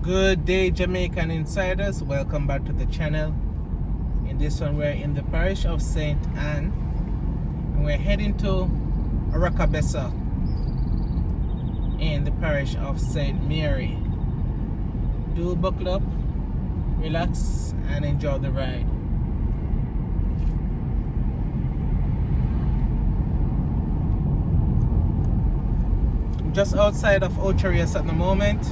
Good day, Jamaican insiders. Welcome back to the channel. In this one, we're in the parish of St. Anne, and we're heading to Arakabessa in the parish of St. Mary. Do buckle up, relax, and enjoy the ride. I'm just outside of Ocharias at the moment.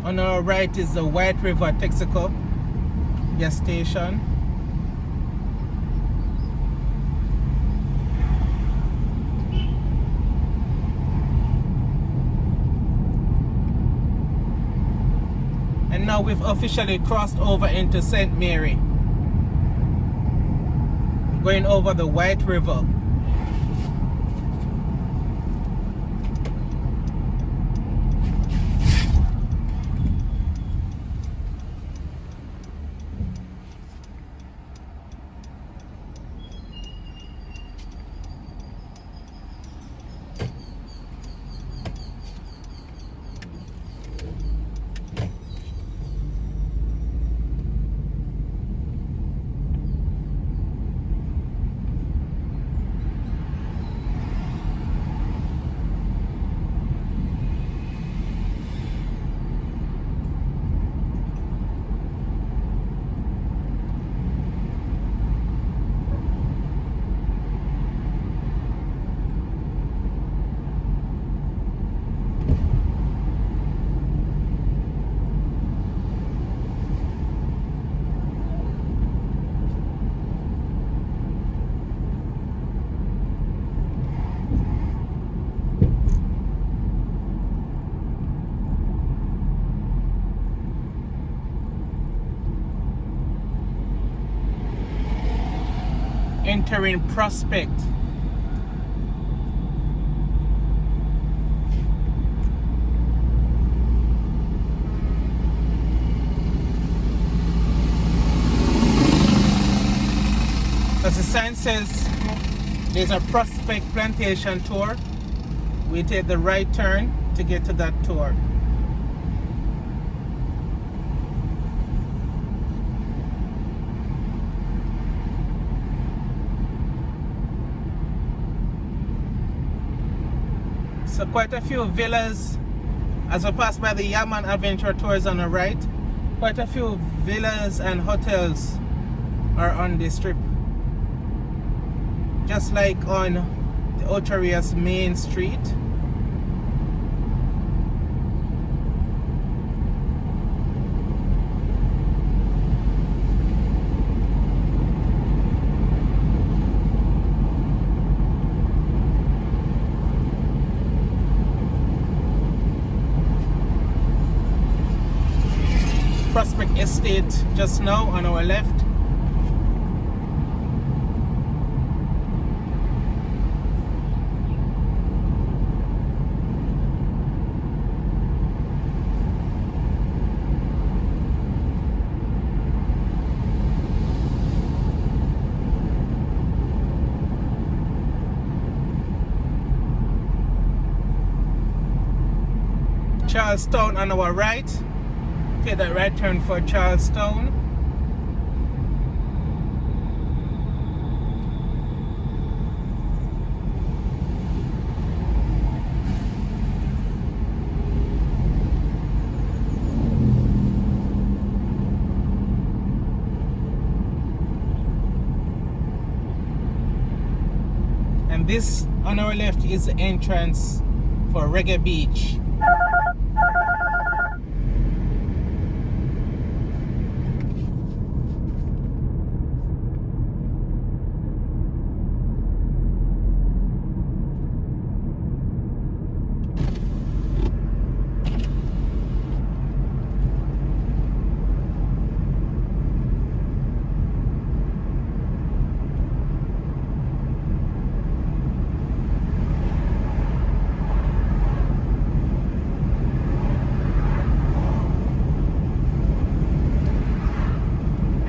On our right is the White River Texaco gas station. And now we've officially crossed over into St. Mary, going over the White River. Entering Prospect. As the sign says, there's a Prospect Plantation tour. We take the right turn to get to that tour. So quite a few villas as we pass by the Yaman Adventure Tours on the right. Quite a few villas and hotels are on this strip, just like on the Ocharias main street. Prospect Estate just now on our left. Charlestown on our right. Take that right turn for Charlestown. And this on our left is the entrance for Reggae Beach.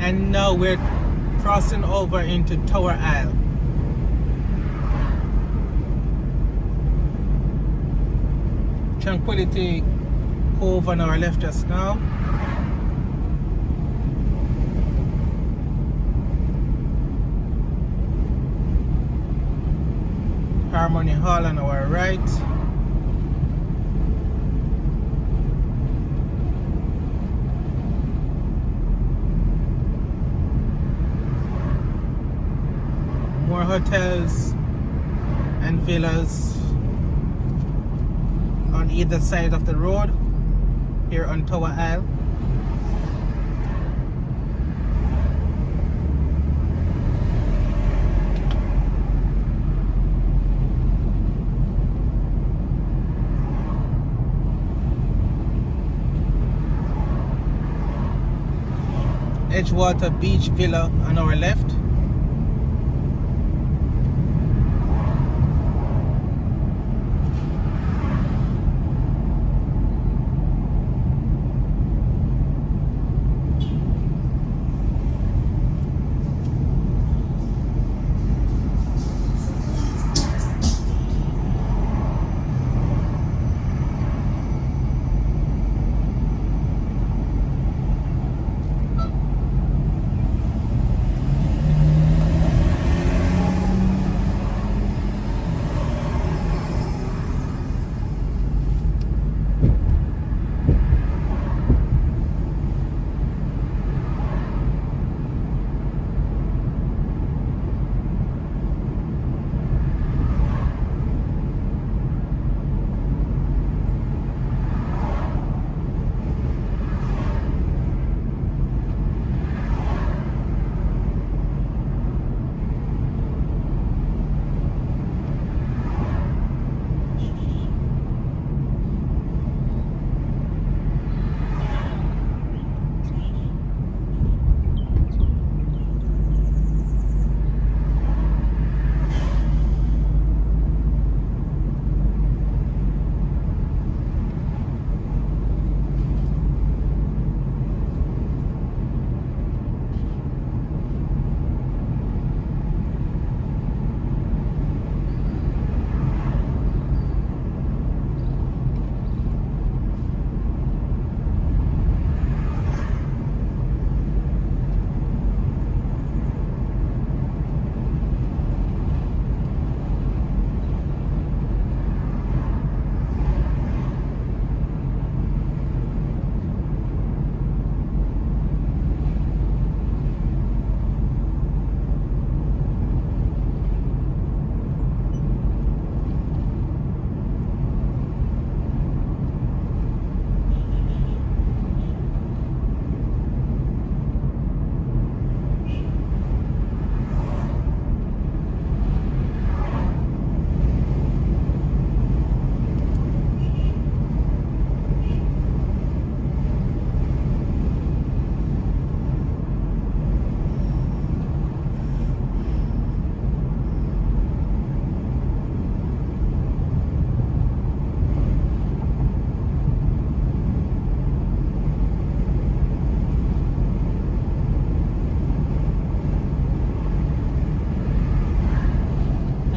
And now we're crossing over into Tower Isle. Tranquility Cove on our left just now. Harmony Hall on our right. More hotels and villas on either side of the road here on Tower Isle. Edgewater Beach Villa on our left.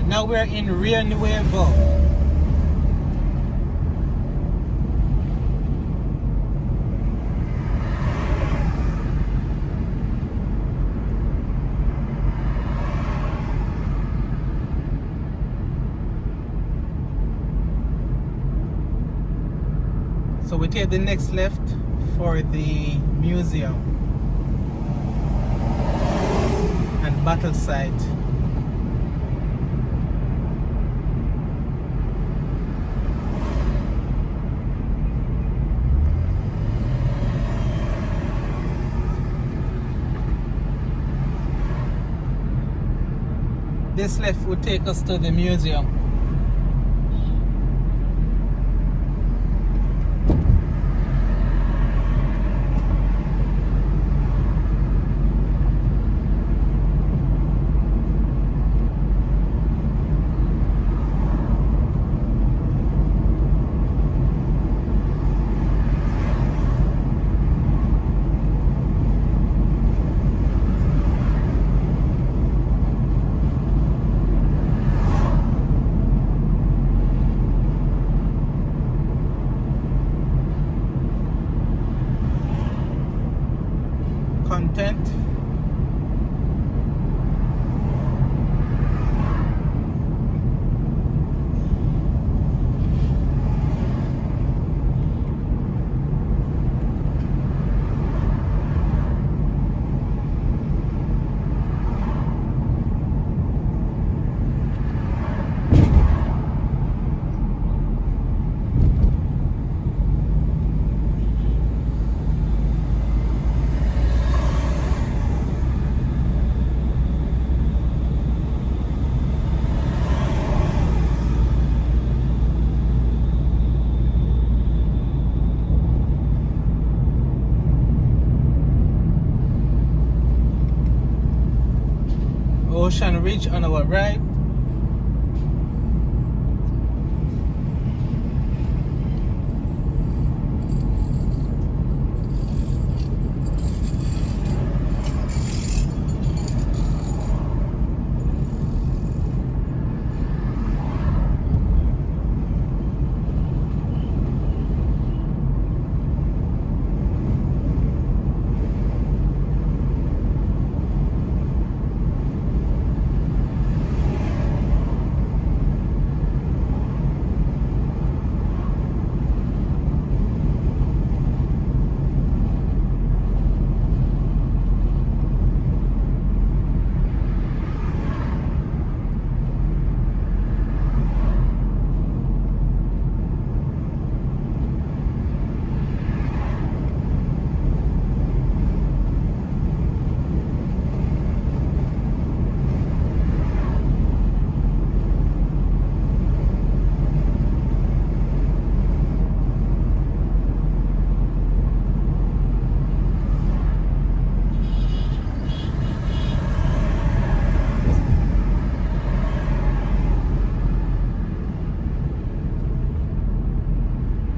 Now we're in Rio Nuevo. So we take the next left for the museum and battle site. This left would take us to the museum. content. Ocean Ridge on our right.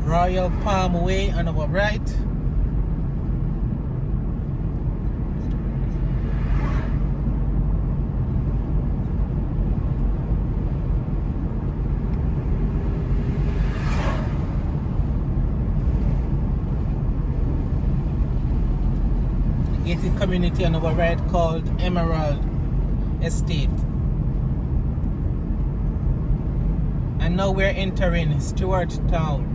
Royal Palm Way on our right. Gated community on our right called Emerald Estate. And now we're entering Stewart Town.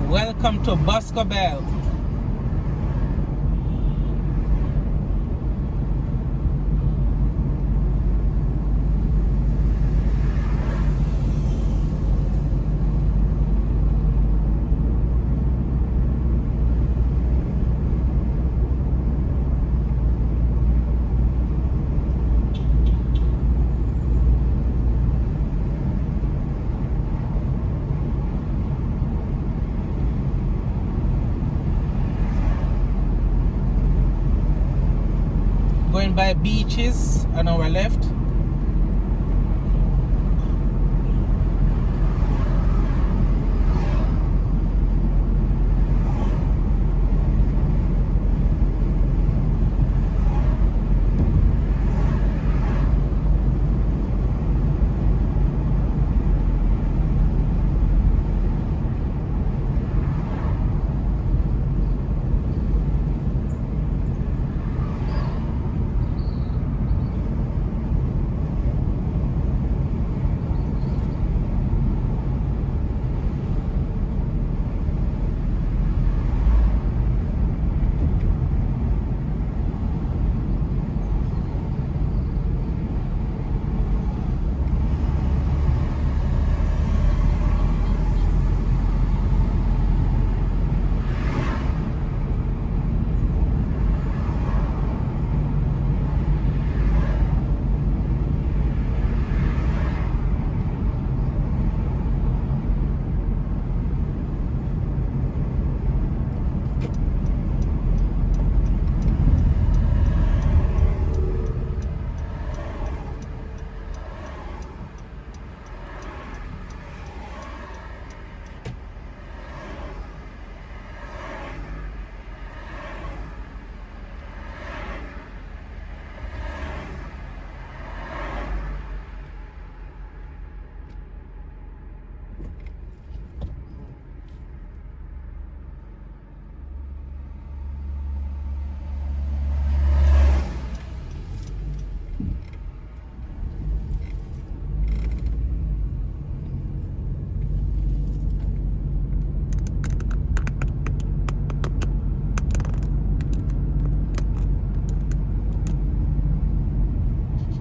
Welcome to Bosco Belt. by Beaches on our left.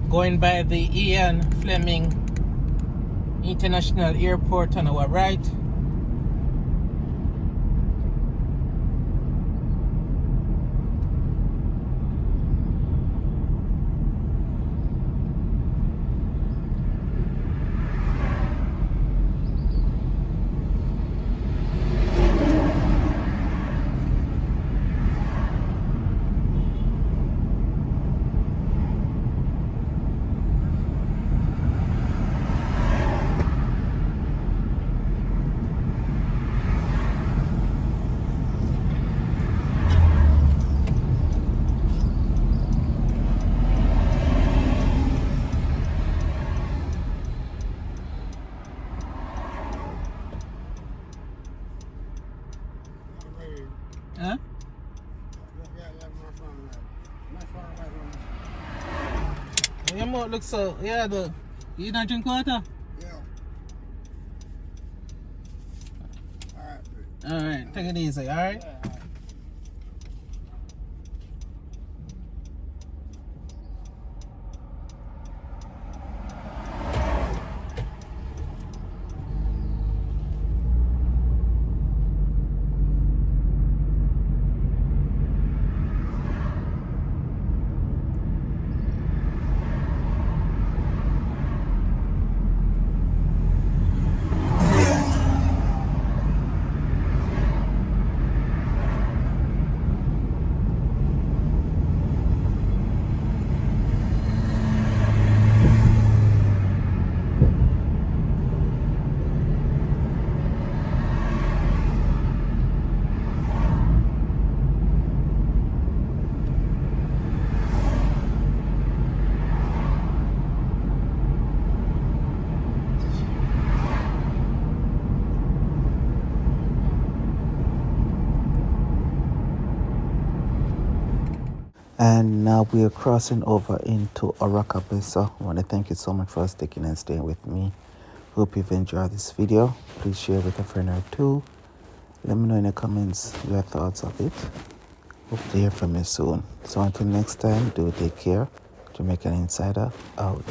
Going by the Ian Fleming International Airport on our right. Huh? Your mouth looks so, yeah, you not drink water? Yeah. Alright, take it easy, alright? And now we are crossing over into Oracabessa. I want to thank you so much for sticking and staying with me. Hope you've enjoyed this video. Please share with a friend or two. Let me know in the comments your thoughts of it. Hope to hear from you soon. So until next time, do take care. Jamaican Insider out.